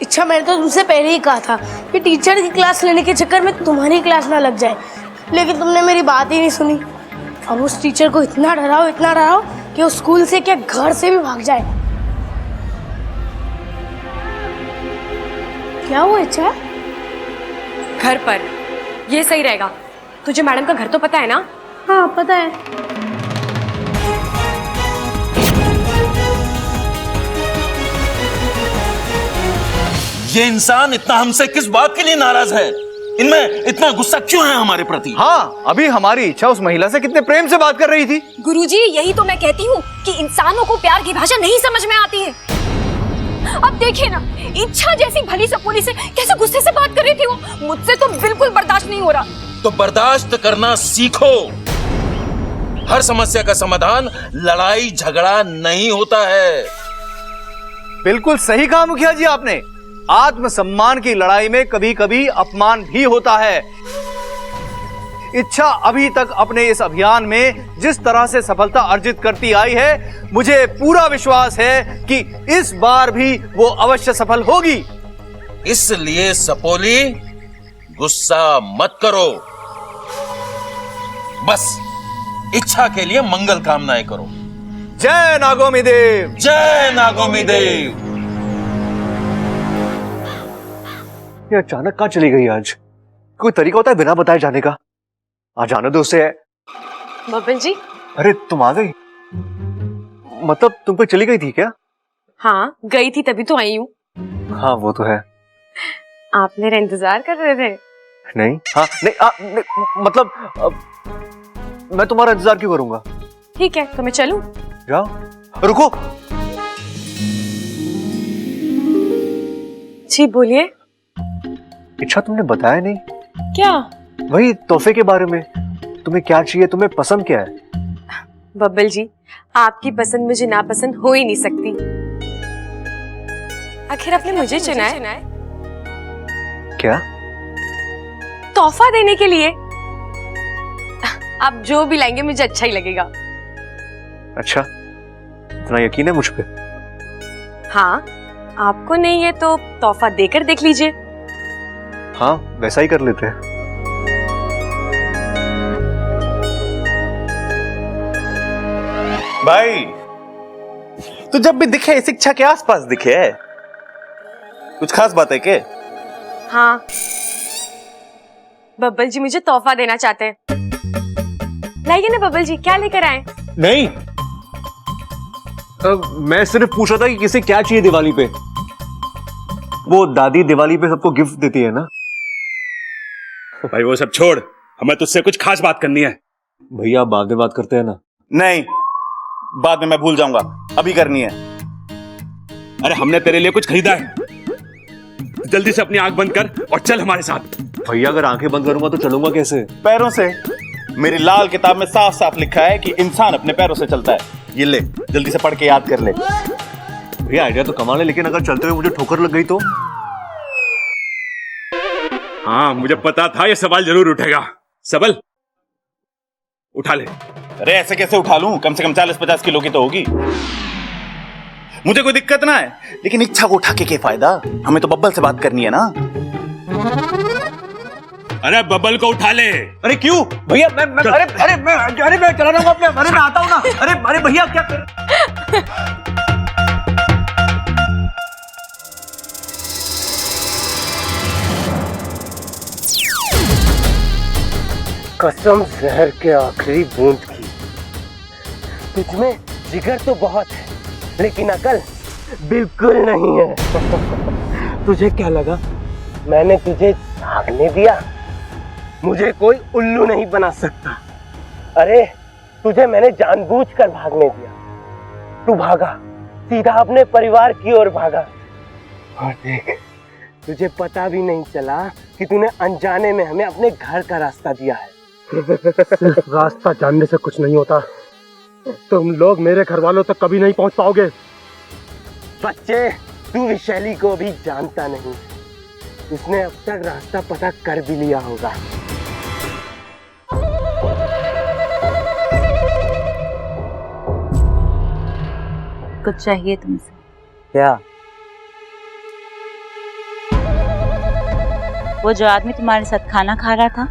इच्छा, मैंने तो तुमसे पहले ही कहा था कि टीचर की क्लास लेने के चक्कर में तुम्हारी क्लास ना लग जाए, लेकिन तुमने मेरी बात ही नहीं सुनी। अब उस टीचर को इतना डराओ कि वो स्कूल से क्या घर से भी भाग जाए। क्या हुआ इच्छा? घर पर ये सही रहेगा। तुझे मैडम का घर तो पता है ना? हाँ पता है। ये इंसान इतना हमसे किस बात के लिए नाराज है? इनमें इतना गुस्सा क्यों है हमारे प्रति? हाँ, अभी हमारी इच्छा उस महिला से कितने प्रेम से बात कर रही थी। गुरुजी, यही तो मैं कहती हूँ कि इंसानों को प्यार की भाषा नहीं समझ में आती है। अब देखिए ना, इच्छा जैसी भली सपोली से कैसे गुस्से से बात कर रही थी वो। मुझसे तो बिल्कुल बर्दाश्त नहीं हो रहा। तो बर्दाश्त करना सीखो। हर समस्या का समाधान लड़ाई झगड़ा नहीं होता है। बिल्कुल सही कहा मुखिया जी आपने। आत्मसम्मान की लड़ाई में कभी कभी अपमान भी होता है। इच्छा अभी तक अपने इस अभियान में जिस तरह से सफलता अर्जित करती आई है, मुझे पूरा विश्वास है कि इस बार भी वो अवश्य सफल होगी। इसलिए सपोली, गुस्सा मत करो। बस इच्छा के लिए मंगल कामनाएं करो। जय नागोमी देव, जय नागोमी देव। ये अचानक कहाँ चली गई आज? कोई तरीका होता है बिना बताए जाने का? आ जाने दो उसे। बब्बल जी। अरे तुम आ गई? मतलब तुम पे चली गई थी क्या? हाँ, गई थी तभी तो आई हूँ। हाँ वो तो है। आप मेरा इंतजार कर रहे थे? नहीं, हाँ नहीं, मतलब मैं तुम्हारा इंतजार क्यों करूंगा? ठीक है, तो मैं चलूं? जाओ। रुको। जी बोलिए। इच्छा तुमने बताया नहीं। क्या? वही तोहफे के बारे में। तुम्हें क्या चाहिए, तुम्हें पसंद क्या है? बब्बल जी, आपकी पसंद मुझे नापसंद हो ही नहीं सकती। आखिर आपने मुझे चुना है। क्या? तोहफा देने के लिए। आप जो भी लाएंगे मुझे अच्छा ही लगेगा। अच्छा, इतना यकीन है मुझ पे? हाँ, आपको नहीं है तो तोहफा देकर देख लीजिए। हाँ, वैसा ही कर लेते हैं। भाई, तू जब भी दिखे इस इच्छा के आसपास दिखे। कुछ खास बात है क्या? हाँ, बब्बल जी मुझे तोहफा देना चाहते हैं। लाइए ना बब्बल जी, क्या लेकर आए? नहीं, मैं सिर्फ पूछ रहा था कि किसे क्या चाहिए दिवाली पे। वो दादी दिवाली पे सबको गिफ्ट देती है ना। भाई वो सब छोड़, हमें तुझसे कुछ खास बात करनी है। भैया बाद में बात करते हैं ना। नहीं, बाद में मैं भूल जाऊंगा, अभी करनी है। अरे हमने तेरे लिए कुछ खरीदा है, जल्दी से अपनी आंख बंद कर और चल हमारे साथ। भैया अगर आंखें बंद करूंगा तो चलूंगा कैसे? पैरों से। मेरी लाल किताब में साफ साफ लिखा है कि इंसान अपने पैरों से चलता है। ये ले, जल्दी से पढ़ के याद कर ले। भैया आइडिया तो कमाल है, लेकिन अगर चलते हुए मुझे ठोकर लग गई तो? हाँ, मुझे पता था ये सवाल जरूर उठेगा। सबल, उठा ले। अरे ऐसे कैसे उठा लूं? कम से कम 40-50 किलो की तो होगी। मुझे कोई दिक्कत ना है, लेकिन इच्छा को उठा के क्या फायदा? हमें तो बब्बल से बात करनी है ना। अरे बबल को उठा ले। अरे क्यों भैया? मैं चला रहा हूँ अपने। अरे मैं आता हूँ ना। अरे भैया क्या कसम जहर के आखिरी बूंद की। तुझमें जिगर तो बहुत है, लेकिन अकल बिल्कुल नहीं है। तुझे क्या लगा मैंने तुझे भागने दिया? मुझे कोई उल्लू नहीं बना सकता। अरे तुझे मैंने जानबूझकर भागने दिया। तू भागा, सीधा अपने परिवार की ओर भागा। और देख, तुझे पता भी नहीं चला कि तूने अनजाने में हमें अपने घर का रास्ता दिया है। सिर्फ रास्ता जानने से कुछ नहीं होता। तुम लोग मेरे घर वालों तक कभी नहीं पहुंच पाओगे। बच्चे, तू विशैली को भी जानता नहीं। उसने अब तक रास्ता पता कर भी लिया होगा। कुछ चाहिए तुमसे? क्या? वो जो आदमी तुम्हारे साथ खाना खा रहा था,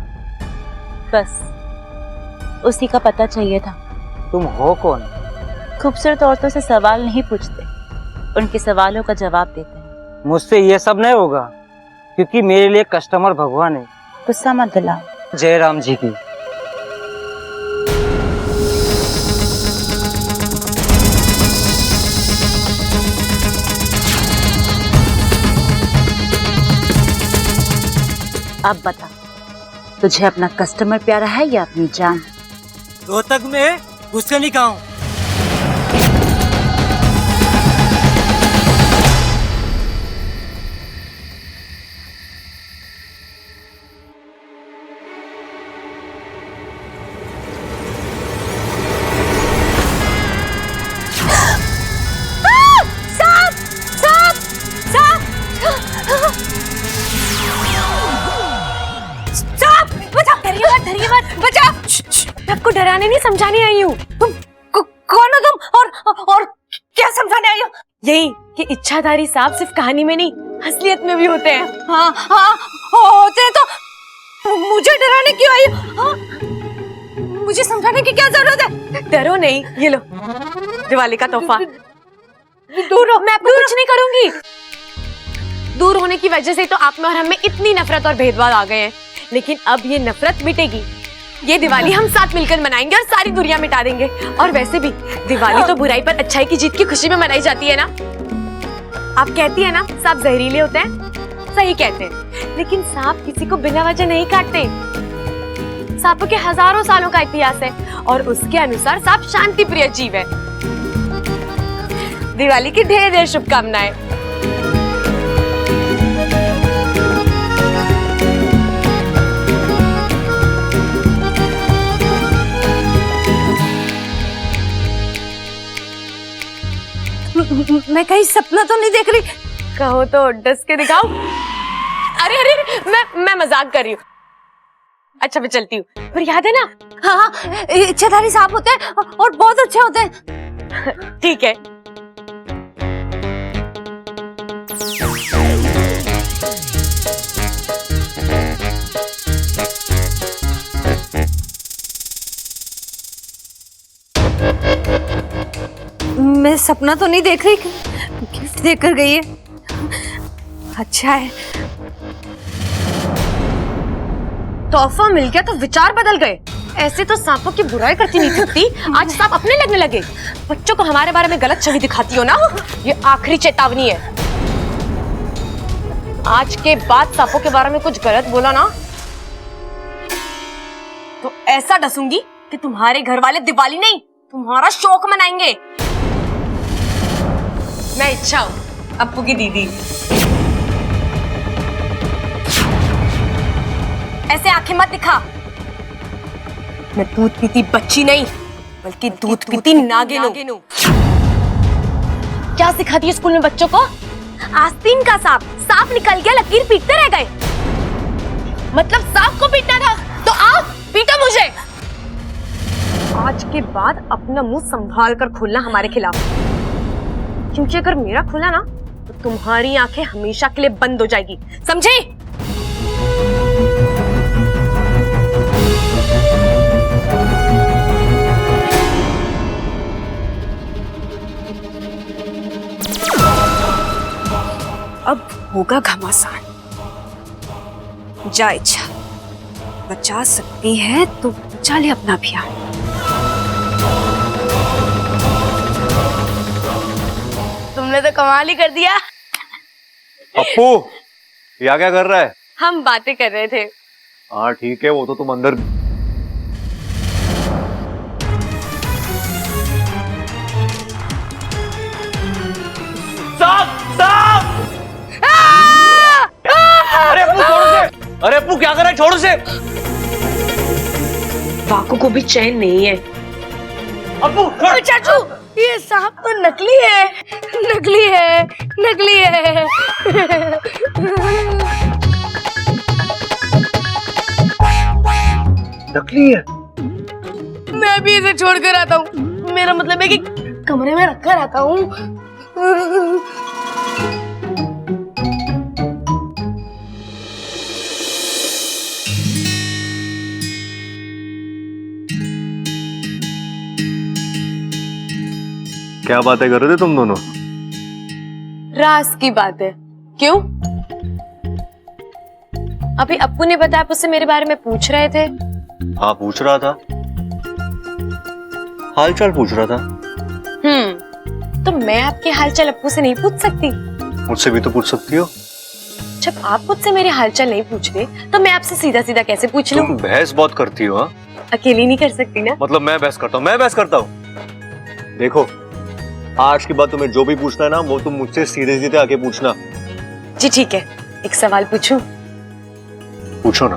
बस उसी का पता चाहिए था। तुम हो कौन? खूबसूरत औरतों से सवाल नहीं पूछते, उनके सवालों का जवाब देते हैं। मुझसे ये सब नहीं होगा, क्योंकि मेरे लिए कस्टमर भगवान है। गुस्सा मत दिलाओ। जय राम जी की। अब बता, तुझे अपना कस्टमर प्यारा है या अपनी जान? रोहतक में गुस्से नहीं खाऊं। आपको डराने नहीं समझाने आई हूँ। तुम कौन हो तुम और क्या समझाने आई हो? यही कि इच्छाधारी सांप सिर्फ कहानी में नहीं असलियत में भी होते हैं। हाँ हाँ होते हैं, तो मुझे डराने क्यों आई हो? हाँ? मुझे समझाने की क्या जरूरत है? डरो नहीं, ये लो दिवाली का तोहफा। दूर हो, मैं आपको कुछ नहीं करूंगी। दूर होने की वजह से तो आप में और हम में इतनी नफरत और भेदभाव आ गए हैं, लेकिन अब ये नफरत मिटेगी। ये दिवाली हम साथ मिलकर मनाएंगे और सारी दुनिया मिटा देंगे। और वैसे भी दिवाली तो बुराई पर अच्छाई की जीत की खुशी में मनाई जाती है ना। आप कहती है ना सांप जहरीले होते हैं, सही कहते हैं, लेकिन सांप किसी को बिना वजह नहीं काटते। सांपों के हजारों सालों का इतिहास है और उसके अनुसार सांप शांति प्रिय जीव है। दिवाली की ढेर ढेर शुभकामनाएं। मैं कहीं सपना तो नहीं देख रही? कहो तो डस के दिखाओ। अरे अरे मैं मजाक कर रही हूँ। अच्छा मैं चलती हूँ, पर याद है ना? हाँ इच्छाधारी सांप होते हैं और बहुत अच्छे होते हैं। ठीक है। मैं सपना तो नहीं देख रही? गिफ्ट देकर गई है। अच्छा है, तोहफा मिल गया तो विचार बदल गए। ऐसे तो सांपों की बुराई करती नहीं थकती, आज सांप अपने लगने लगे। बच्चों को हमारे बारे में गलत छवि दिखाती हो ना, ये आखिरी चेतावनी है। आज के बाद सांपों के बारे में कुछ गलत बोला ना तो ऐसा डसूंगी कि तुम्हारे घर वाले दिवाली नहीं तुम्हारा शौक मनाएंगे। मैं इच्छा हूं अप्पू की दीदी। ऐसे आंखें मत दिखा। मैं दूध पीती बच्ची नहीं बल्कि दूध पीती नागिन हूं। क्या सिखाती है स्कूल में बच्चों को? आस्तीन का सांप निकल गया, लकीर पीटते रह गए। मतलब सांप को पीटना था तो आओ पीटो मुझे। आज के बाद अपना मुंह संभाल कर खोलना हमारे खिलाफ, क्योंकि अगर मेरा खुला ना तो तुम्हारी आंखें हमेशा के लिए बंद हो जाएगी, समझे? अब होगा घमासान। जा इच्छा, बचा सकती है तो बचा ले अपना अभियान। तुमने तो कमाल ही कर दिया। अप्पू, या क्या कर रहा है? हम बातें कर रहे थे। हाँ ठीक है, वो तो तुम अंदर। सांप सांप! अरे अप्पू छोड़ उसे! अरे अप्पू क्या कर रहा है? छोड़ उसे! बाकू को भी चैन नहीं है। अप्पू छोड़! चाचू ये सांप तो नकली है, नकली है, नकली है। नकली है? मैं भी इसे छोड़ कर आता हूँ। मेरा मतलब है कि कमरे में रख कर आता हूँ। क्या बातें कर रहे थे तुम दोनों? राज की बात है। क्यों? अभी अप्पू ने बताया, आप उससे मेरे बारे में पूछ रहे थे। हाँ पूछ रहा था, हाल चाल पूछ रहा था। तो मैं आपके हालचाल अप्पू से नहीं पूछ सकती? मुझसे भी तो पूछ सकती हो। जब आप मुझसे मेरे हालचाल नहीं पूछ रहे तो मैं आपसे सीधा सीधा कैसे पूछ लूं? तुम बहस बहुत करती हो। हाँ अकेली नहीं कर सकती ना। मतलब मैं बहस करता हूँ? मैं बहस करता हूँ? देखो, आज के बाद तुम्हें जो भी पूछना है ना, वो तुम मुझसे सीधे सीधे आके पूछना। जी ठीक है, एक सवाल पूछूं? पूछो ना।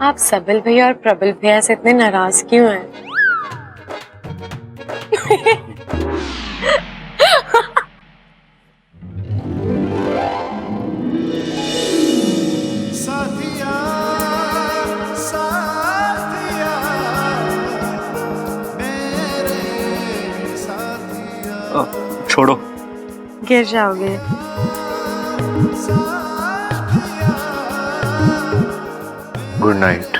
आप सबल भैया और प्रबल भैया से इतने नाराज क्यों हैं? छोड़ो, गिर जाओगे। Good night.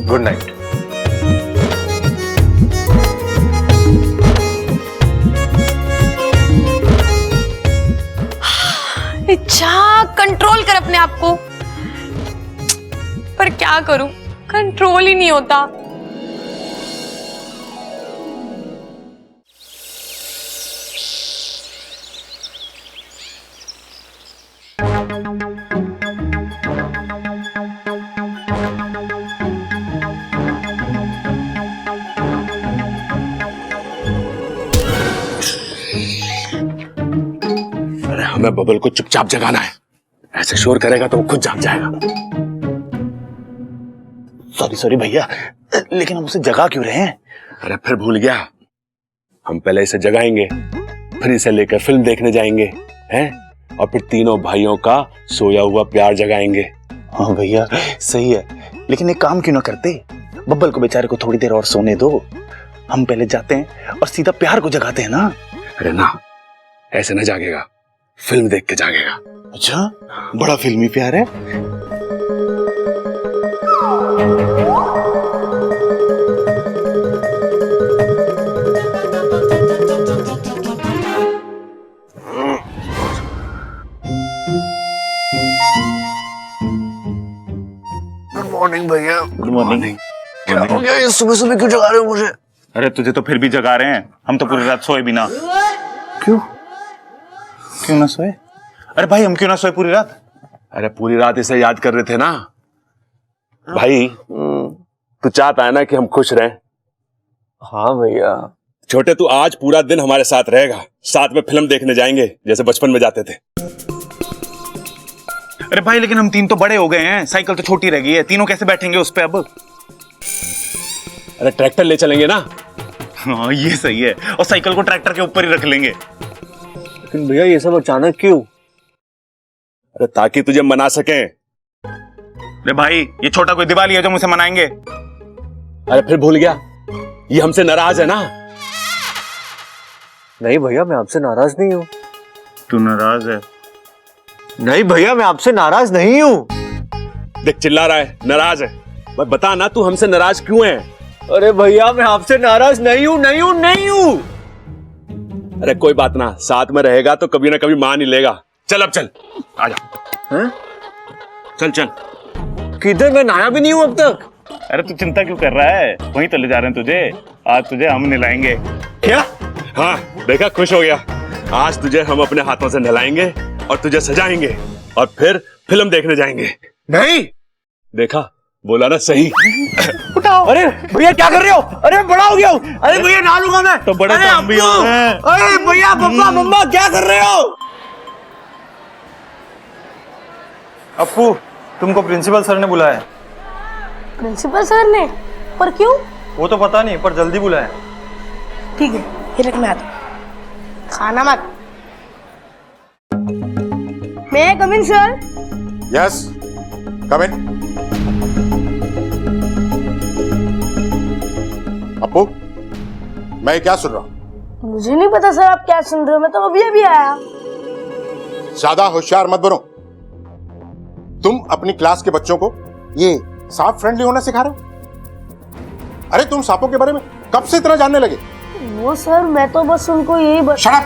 Good night. इच्छा कंट्रोल कर अपने आप को, पर क्या करूं, कंट्रोल ही नहीं होता। अरे हमें बबल को चुपचाप जगाना है, ऐसे शोर करेगा तो वो खुद जाग जाएगा। सॉरी भैया, लेकिन हम उसे जगा क्यों रहे हैं? अरे फिर भूल गया, हम पहले इसे जगाएंगे, फिर इसे लेकर फिल्म देखने जाएंगे, हैं? और फिर तीनों भाइयों का सोया हुआ प्यार जगाएंगे। हाँ भैया सही है, लेकिन एक काम क्यों ना करते, बब्बल को बेचारे को थोड़ी देर और सोने दो। हम पहले जाते हैं और सीधा प्यार को जगाते हैं ना। अरे ना, ऐसे ना जागेगा, फिल्म देख के जागेगा। अच्छा, बड़ा फिल्मी प्यार है। गुड मॉर्निंग भैया। Good morning. क्या हो गया, ये सुबह सुबह क्यों जगा रहे हो मुझे? अरे तुझे तो फिर भी जगा रहे हैं, हम तो पूरी रात सोए भी ना। क्यों क्यों ना सोए? अरे भाई हम क्यों ना सोए पूरी रात? अरे पूरी रात इसे याद कर रहे थे ना भाई। तू चाहता है ना कि हम खुश रहें? हाँ भैया। छोटे, तू आज पूरा दिन हमारे साथ रहेगा, साथ में फिल्म देखने जाएंगे जैसे बचपन में जाते थे। अरे भाई लेकिन हम तीन तो बड़े हो गए हैं, साइकिल तो छोटी रह गई है, तीनों कैसे बैठेंगे उस पे अब? अरे ट्रैक्टर ले चलेंगे ना। हाँ ये सही है, और साइकिल को ट्रैक्टर के ऊपर ही रख लेंगे। लेकिन भैया ये सब अचानक क्यों? अरे ताकि तुझे मना सके। अरे भाई ये छोटा कोई दिवाली है जो मुझे मनाएंगे? अरे फिर भूल गया, ये हमसे नाराज है ना। नहीं भैया, मैं आपसे नाराज नहीं हूँ। तू नाराज है? नहीं भैया, मैं आपसे नाराज नहीं हूँ। देख चिल्ला रहा है, नाराज है। भाई बता ना, तू हमसे नाराज क्यों है? अरे भैया मैं आपसे नाराज नहीं हूँ, नहीं हूँ, नहीं हूँ। अरे कोई बात ना, साथ में रहेगा तो कभी ना कभी मान ही लेगा। चल अब चल, आजा। हैं? चल चल। किधर? मैं नहाया भी नहीं हूँ अब तक। अरे तू चिंता क्यों कर रहा है, वहीं तो ले जा रहे हैं तुझे। आज तुझे हम नहलाएंगे। क्या? हाँ देखा, खुश हो गया। आज तुझे हम अपने हाथों से नहलाएंगे और तुझे सजाएंगे और फिर फिल्म देखने जाएंगे। नहीं। देखा, बोला ना सही। उठाओ। अरे भैया क्या कर रहे हो? अरे बड़ा हो गया हूँ। अरे भैया नहा लूंगा मैं। तो बड़े अरे तो हम भी अप्पू! हो हैं। अरे भैया, पप्पा, मम्मा क्या कर रहे हो? अप्पू, तुमको प्रिंसिपल सर ने बुलाया। प्रिंसिपल सर ने? पर क्यों? वो तो पता नहीं, पर जल्दी बुलाया। ठीक है, ये रख, मैं आता हूं। खाना मत। मैं कम इन सर? यस, कम इन। अप्पू, मैं क्या सुन रहा हूं? मुझे नहीं पता सर आप क्या सुन रहे हो, मैं तो अभी अभी आया। ज्यादा होशियार मत बनो। तुम अपनी क्लास के बच्चों को ये सांप फ्रेंडली होना सिखा रहे हो? अरे तुम सांपों के बारे में कब से इतना जानने लगे? वो सर, मैं तो बस उनको यही शट अप!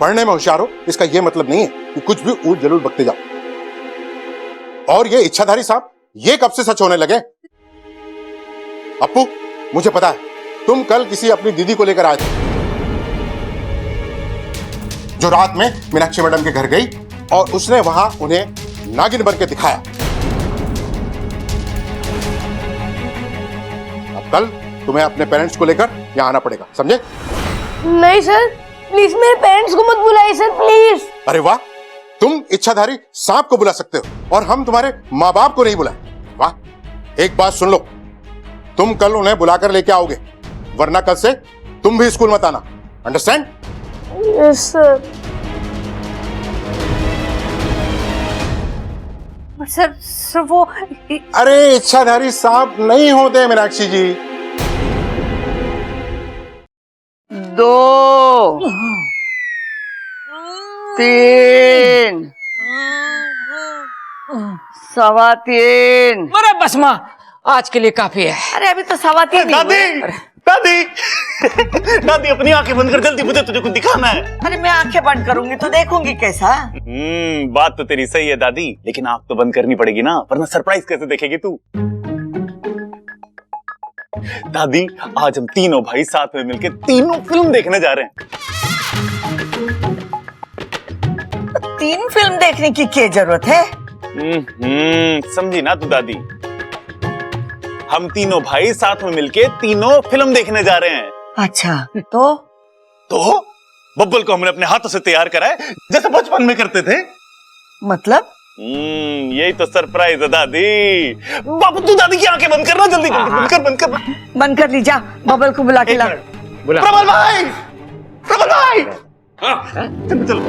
पढ़ने में होशियार हो इसका यह मतलब नहीं है कि कुछ भी ऊट जरूर बकते जाओ। और ये इच्छाधारी सांप ये कब से सच होने लगे? अप्पू, मुझे पता है तुम कल किसी अपनी दीदी को लेकर आए थे जो रात में मीनाक्षी मैडम के घर गई और उसने वहां उन्हें नागिन बन के दिखाया। अब कल तुम्हें अपने पेरेंट्स को लेकर यहां आना पड़ेगा, समझे? नहीं सर, प्लीज मेरे पेरेंट्स को मत बुलाइए सर, प्लीज। अरे वाह, तुम इच्छाधारी सांप को बुला सकते हो और हम तुम्हारे माँ बाप को नहीं बुलाए। वाह, एक बात सुन लो, तुम कल उन्हें बुलाकर लेके आओगे, वरना कल से तुम भी स्कूल मत आना। अंडरस्टैंड? Yes sir. सर वो अरे इच्छाधारी सांप नहीं होते मीनाक्षी जी। 2 3 3:15। अरे बस माँ, आज के लिए काफी है। अरे अभी तो 3:15 दादी, दादी, दादी अपनी आंखें बंद कर, जल्दी, मुझे तुझे कुछ दिखाना है। अरे मैं आंखें बंद करूंगी तो देखूंगी कैसा? बात तो तेरी सही है दादी, लेकिन आंख तो बंद करनी पड़ेगी ना, वरना सरप्राइज कैसे देखेगी तू? दादी, आज हम तीनों भाई साथ में मिलकर तीनों फिल्म देखने जा रहे हैं। 3 फिल्म देखने की क्या जरूरत है? समझी ना तू दादी? हम तीनों भाई साथ में मिलके तीनों फिल्म देखने जा रहे हैं। अच्छा, तो बब्बल को हमने अपने हाथों से तैयार करा है, जैसे बचपन में करते थे। मतलब? यही तो सरप्राइज है दादी। बाबू, तू दादी की आंखें बंद करना, जल्दी बंद कर। बंद कर ली, जा बबल को बुला के ला। प्रबल भाई, प्रबल भाई, चलो।